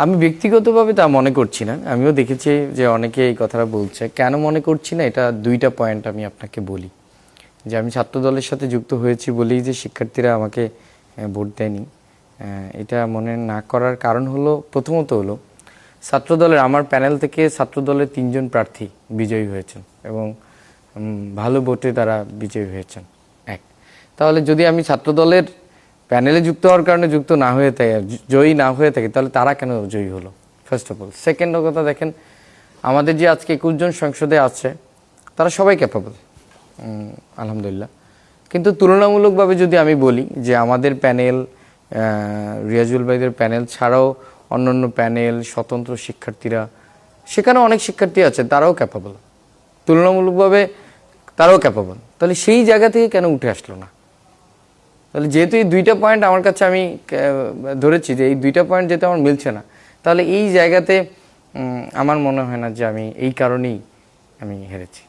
আমি ব্যক্তিগতভাবে তা মনে করছি না। আমিও দেখেছি যে অনেকে এই কথাটা বলছে। কেন মনে করছি না, এটা দুইটা পয়েন্ট আমি আপনাকে বলি। যে আমি ছাত্র দলের সাথে যুক্ত হয়েছি বলেই যে শিক্ষার্থীরা আমাকে ভোট দেয়নি, এটা মনে না করার কারণ হলো, প্রথমত হলো ছাত্র দলের, আমার প্যানেল থেকে ছাত্র দলের 3 জন প্রার্থী বিজয়ী হয়েছেন এবং ভালো ভোটে তারা বিজয়ী হয়েছেন। এক, তাহলে যদি আমি ছাত্র দলের প্যানেলে যুক্ত হওয়ার কারণে যুক্ত না হয়ে থাকে, জয়ী না হয়ে থাকে, তাহলে তারা কেন জয়ী হলো, ফার্স্ট অফ অল। সেকেন্ড কথা দেখেন, আমাদের যে আজকে 21 জন সংসদে আছে তারা সবাই ক্যাপাবল, আলহামদুলিল্লাহ। কিন্তু তুলনামূলকভাবে যদি আমি বলি যে আমাদের প্যানেল, রিয়াজুল ভাইদের প্যানেল ছাড়াও অন্যান্য প্যানেল, স্বতন্ত্র শিক্ষার্থীরা, সেখানে অনেক শিক্ষার্থী আছে, তারাও ক্যাপাবল, তুলনামূলকভাবে তারাও ক্যাপাবল। তাহলে সেই জায়গা থেকে কেন উঠে আসলো না? তাহলে যেহেতু এই দুইটা পয়েন্ট আমার কাছে, আমি ধরেছি যে এই দুইটা পয়েন্ট যেহেতু আমার মিলছে না, তাহলে এই জায়গাতে আমার মনে হয় না যে আমি এই কারণেই আমি হেরেছি।